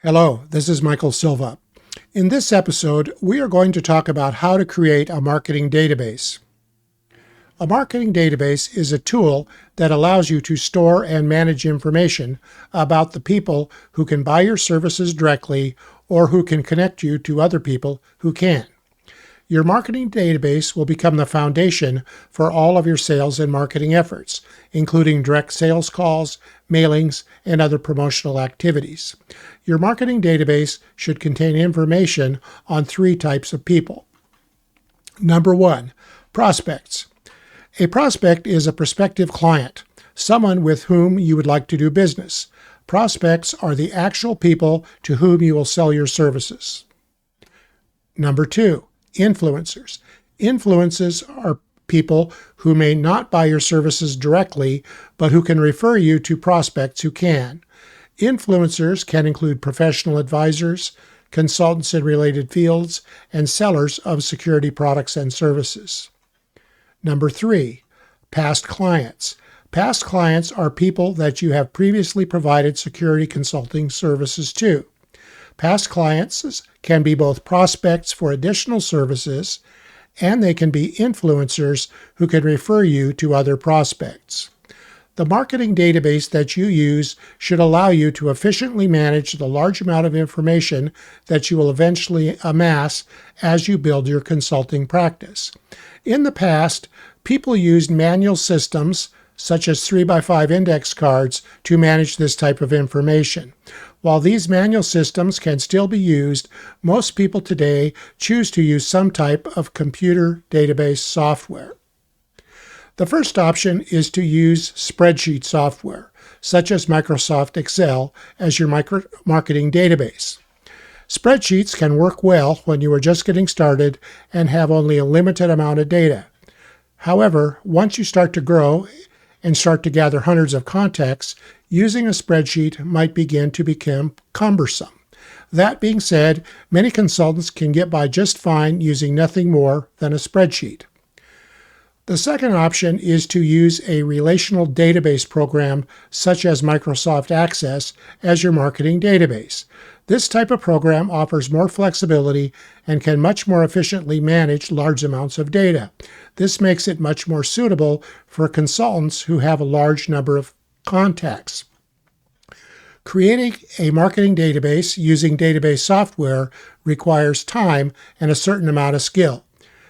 Hello, this is Michael Silva. In this episode, we are going to talk about how to create a marketing database. A marketing database is a tool that allows you to store and manage information about the people who can buy your services directly or who can connect you to other people who can. Your marketing database will become the foundation for all of your sales and marketing efforts, including direct sales calls, mailings, and other promotional activities. Your marketing database should contain information on three types of people. Number one, prospects. A prospect is a prospective client, someone with whom you would like to do business. Prospects are the actual people to whom you will sell your services. Number two, influencers. Influencers are people who may not buy your services directly, but who can refer you to prospects who can. Influencers can include professional advisors, consultants in related fields, and sellers of security products and services. Number three, past clients. Past clients are people that you have previously provided security consulting services to. Past clients can be both prospects for additional services, and they can be influencers who can refer you to other prospects. The marketing database that you use should allow you to efficiently manage the large amount of information that you will eventually amass as you build your consulting practice. In the past, people used manual systems such as 3x5 index cards to manage this type of information. While these manual systems can still be used, most people today choose to use some type of computer database software. The first option is to use spreadsheet software, such as Microsoft Excel, as your marketing database. Spreadsheets can work well when you are just getting started and have only a limited amount of data. However, once you start to grow and start to gather hundreds of contacts, using a spreadsheet might begin to become cumbersome. That being said, many consultants can get by just fine using nothing more than a spreadsheet. The second option is to use a relational database program such as Microsoft Access as your marketing database. This type of program offers more flexibility and can much more efficiently manage large amounts of data. This makes it much more suitable for consultants who have a large number of contacts. Creating a marketing database using database software requires time and a certain amount of skill.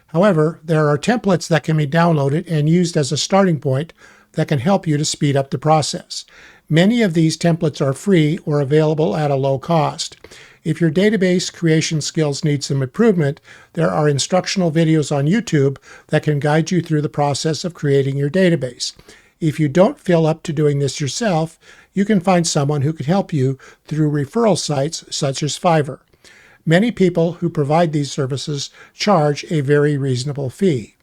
However, there are templates that can be downloaded and used as a starting point that can help you to speed up the process. Many of these templates are free or available at a low cost. If your database creation skills need some improvement, there are instructional videos on YouTube that can guide you through the process of creating your database. If you don't feel up to doing this yourself, you can find someone who can help you through referral sites such as Fiverr. Many people who provide these services charge a very reasonable fee.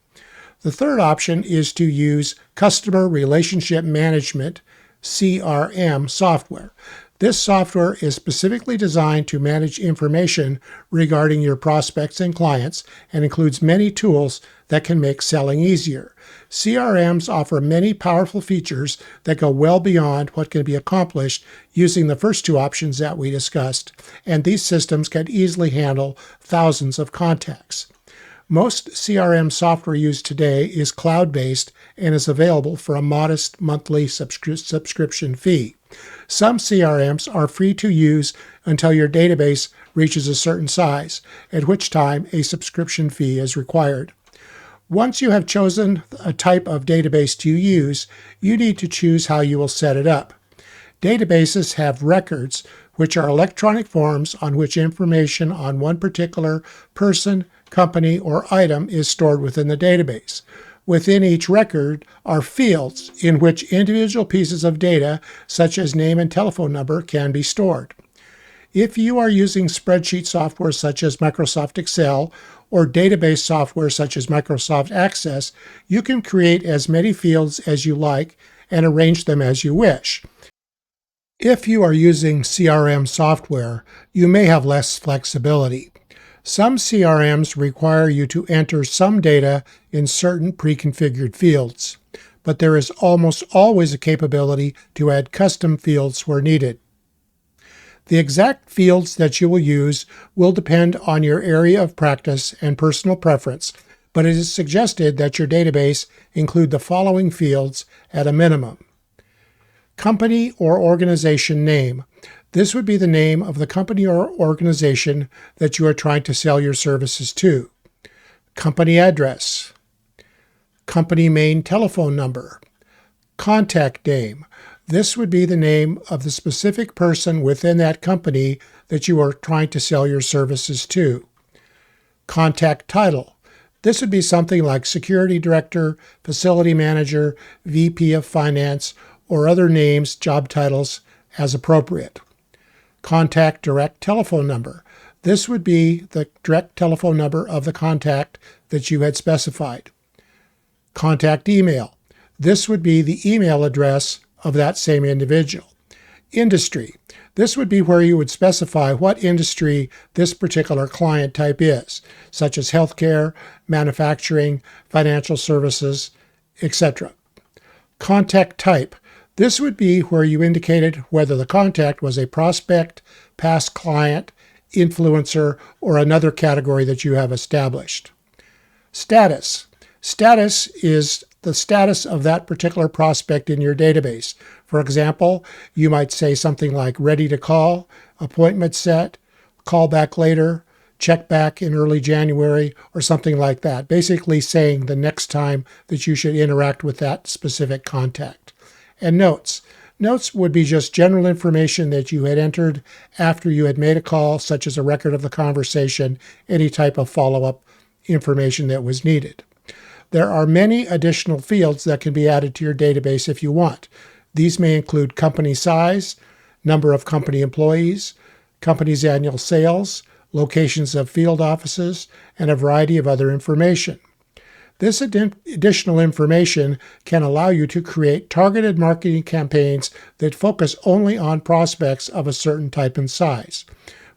The third option is to use Customer Relationship Management, CRM, software. This software is specifically designed to manage information regarding your prospects and clients and includes many tools that can make selling easier. CRMs offer many powerful features that go well beyond what can be accomplished using the first two options that we discussed, and these systems can easily handle thousands of contacts. Most CRM software used today is cloud-based and is available for a modest monthly subscription fee. Some CRMs are free to use until your database reaches a certain size, at which time a subscription fee is required. Once you have chosen a type of database to use, you need to choose how you will set it up. Databases have records, which are electronic forms on which information on one particular person, company, or item is stored within the database. Within each record are fields in which individual pieces of data, such as name and telephone number, can be stored. If you are using spreadsheet software such as Microsoft Excel or database software such as Microsoft Access, you can create as many fields as you like and arrange them as you wish. If you are using CRM software, you may have less flexibility. Some CRMs require you to enter some data in certain pre-configured fields, but there is almost always a capability to add custom fields where needed. The exact fields that you will use will depend on your area of practice and personal preference, but it is suggested that your database include the following fields at a minimum. Company or organization name. This would be the name of the company or organization that you are trying to sell your services to. Company address. Company main telephone number. Contact name. This would be the name of the specific person within that company that you are trying to sell your services to. Contact title. This would be something like Security Director, Facility Manager, VP of Finance, or other names, job titles as appropriate. Contact direct telephone number. This would be the direct telephone number of the contact that you had specified. Contact email. This would be the email address of that same individual. Industry. This would be where you would specify what industry this particular client type is, such as healthcare, manufacturing, financial services, etc. Contact type. This would be where you indicated whether the contact was a prospect, past client, influencer, or another category that you have established. Status. Status is the status of that particular prospect in your database. For example, you might say something like ready to call, appointment set, call back later, check back in early January, or something like that, basically saying the next time that you should interact with that specific contact. And notes. Notes would be just general information that you had entered after you had made a call, such as a record of the conversation, any type of follow-up information that was needed. There are many additional fields that can be added to your database if you want. These may include company size, number of company employees, company's annual sales, locations of field offices, and a variety of other information. This additional information can allow you to create targeted marketing campaigns that focus only on prospects of a certain type and size.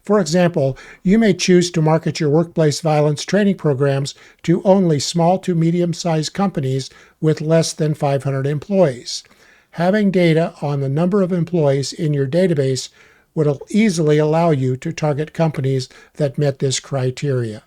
For example, you may choose to market your workplace violence training programs to only small to medium-sized companies with less than 500 employees. Having data on the number of employees in your database would easily allow you to target companies that met this criteria.